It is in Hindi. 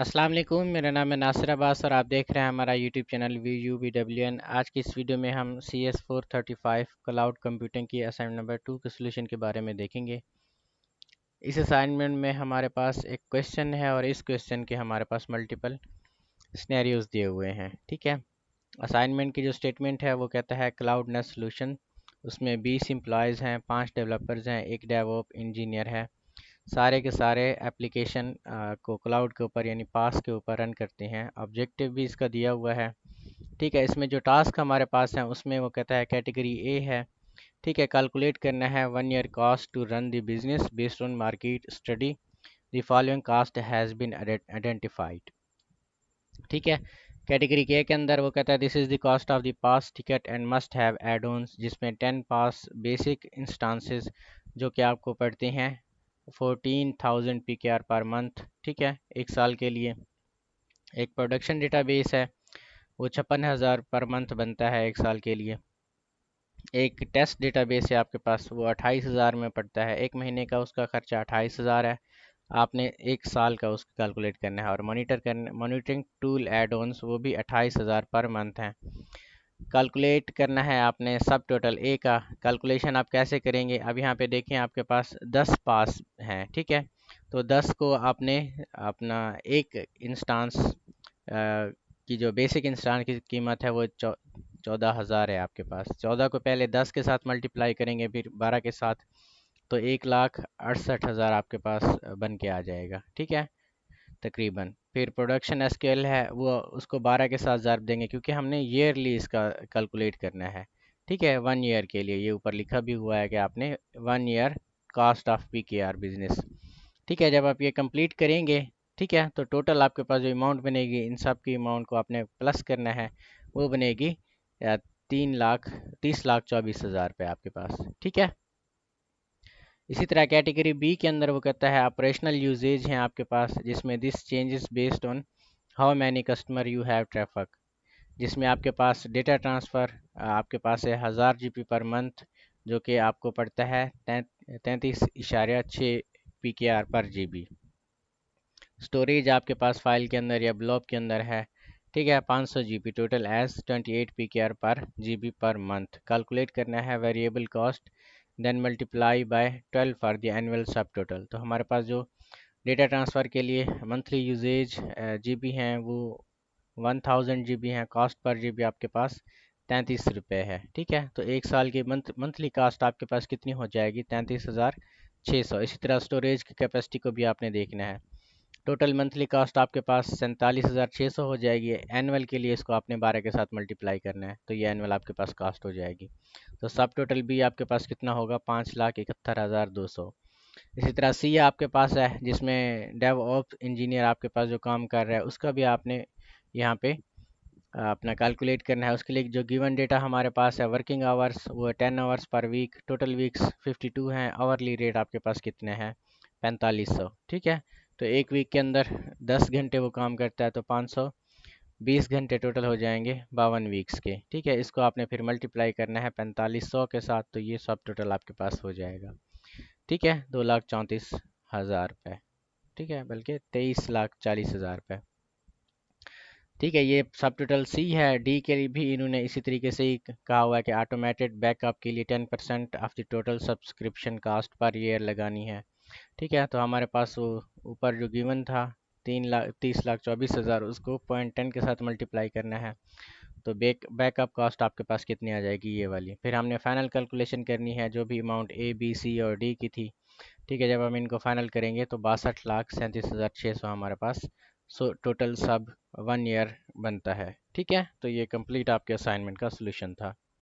अस्सलाम वालेकुम, मेरा नाम है नासिर अब्बास और आप देख रहे हैं हमारा यूट्यूब चैनल VUBWN। आज की इस वीडियो में हम CS435 क्लाउड कंप्यूटिंग की असाइनमेंट नंबर 2 के सोल्यूशन के बारे में देखेंगे। इस असाइनमेंट में हमारे पास एक क्वेश्चन है और इस क्वेश्चन के हमारे पास मल्टीपल सिनेरियोज दिए हुए हैं। ठीक है, असाइनमेंट की जो स्टेटमेंट है वो कहता है क्लाउड नेट सोल्यूशन। उसमें 20 एम्प्लॉयज़ हैं, 5 डेवलपर्स हैं, एक डेवऑप इंजीनियर है। सारे के सारे एप्लीकेशन को क्लाउड के ऊपर यानी पास के ऊपर रन करते हैं। ऑब्जेक्टिव भी इसका दिया हुआ है। ठीक है, इसमें जो टास्क हमारे पास है उसमें वो कहता है कैटेगरी ए है। ठीक है, कैलकुलेट करना है 1 year cost to run the business based on market study. The following cost has been identified. ठीक है, कैटेगरी के अंदर वो कहता है this is the cost of the pass ticket and must have add ons, जिसमें 10 पास बेसिक इंस्टांसेस जो कि आपको पढ़ते हैं 14,000 PKR पर मंथ। ठीक है, एक साल के लिए। एक प्रोडक्शन डेटाबेस है वो 56,000 पर मंथ बनता है एक साल के लिए। एक टेस्ट डेटाबेस है आपके पास वो 28,000 में पड़ता है, एक महीने का उसका खर्चा 28,000 है। आपने एक साल का उसका कैलकुलेट करना है। और मॉनिटरिंग टूल एड ऑन्स वो भी 28,000 पर मंथ हैं। कैलकुलेट करना है आपने सब टोटल ए का। कैलकुलेशन आप कैसे करेंगे, अब यहाँ पे देखें आपके पास 10 पास हैं। ठीक है, तो 10 को आपने अपना एक इंस्टांस की जो बेसिक इंस्टांस की कीमत है वो 14,000 है आपके पास। 14 को पहले 10 के साथ मल्टीप्लाई करेंगे, फिर 12 के साथ, तो 1,68,000 आपके पास बन के आ जाएगा। ठीक है, तकरीबन। फिर प्रोडक्शन एसक्यूएल है वो उसको 12 के साथ ज़रब देंगे क्योंकि हमने ईयरली इसका कैलकुलेट करना है। ठीक है, 1 ईयर के लिए ये ऊपर लिखा भी हुआ है कि आपने 1 year cost of PKR business. ठीक है, जब आप ये कंप्लीट करेंगे, ठीक है, तो टोटल आपके पास जो अमाउंट बनेगी इन सब की अमाउंट को आपने प्लस करना है, वो बनेगी 3,30,24,000 रुपये आपके पास। ठीक है, इसी तरह कैटेगरी बी के अंदर वो कहता है ऑपरेशनल यूजेज हैं आपके पास, जिसमें this changes based on how many customer you have traffic, जिसमें आपके पास डेटा ट्रांसफ़र आपके पास है 1000 GB पर मंथ, जो कि आपको पड़ता है 33.6 PKR पर GB। स्टोरेज आपके पास फाइल के अंदर या ब्लॉक के अंदर है, ठीक है, 500 GB टोटल एज 28 PKR पर GB पर मंथ। कैलकुलेट करना है variable cost, then multiply by 12 for the annual subtotal. तो हमारे पास जो डेटा ट्रांसफ़र के लिए मंथली यूजेज GB हैं वो 1000 GB हैं। कॉस्ट पर GB आपके पास 33 रुपये है। ठीक है, तो एक साल की मंथली कास्ट आपके पास कितनी हो जाएगी, 33,600। इसी तरह स्टोरेज की कैपेसिटी को भी आपने देखना है। टोटल मंथली कास्ट आपके पास 47,600 हो जाएगी। एनुअल के लिए इसको आपने 12 के साथ मल्टीप्लाई करना है, तो ये एनुअल आपके पास कास्ट हो जाएगी। तो सब टोटल भी आपके पास कितना होगा, 5,71,200। इसी तरह सी आपके पास है जिसमें डेव ऑप्स इंजीनियर आपके पास जो काम कर रहा है उसका भी आपने यहाँ पे अपना कैलकुलेट करना है। उसके लिए जो गिवन डेटा हमारे पास है वर्किंग आवर्स वो 10 hours per week, total weeks 52 हैं, आवरली रेट आपके पास कितने हैं, 4500। ठीक है, तो एक वीक के अंदर 10 घंटे वो काम करता है, तो 520 घंटे टोटल हो जाएंगे 52 वीक्स के। ठीक है, इसको आपने फिर मल्टीप्लाई करना है 4500 के साथ, तो ये सब टोटल आपके पास हो जाएगा। ठीक है, 2,34,000 रुपये। ठीक है, बल्कि 23,40,000 रुपये। ठीक है, ये सब टोटल सी है। डी के लिए भी इन्होंने इसी तरीके से ही कहा हुआ है कि ऑटोमेटेड बैकअप के लिए 10% of the total subscription cost per year लगानी है। ठीक है, तो हमारे पास वो ऊपर जो गिवन था 3,30,24,000 उसको 0.10 के साथ मल्टीप्लाई करना है, तो बैकअप कास्ट आपके पास कितनी आ जाएगी, ये वाली। फिर हमने फाइनल कैलकुलेशन करनी है जो भी अमाउंट ए बी सी और डी की थी। ठीक है, जब हम इनको फाइनल करेंगे तो 62,37,600 हमारे पास टोटल सब 1 ईयर बनता है। ठीक है, तो ये कंप्लीट आपके असाइनमेंट का सोल्यूशन था।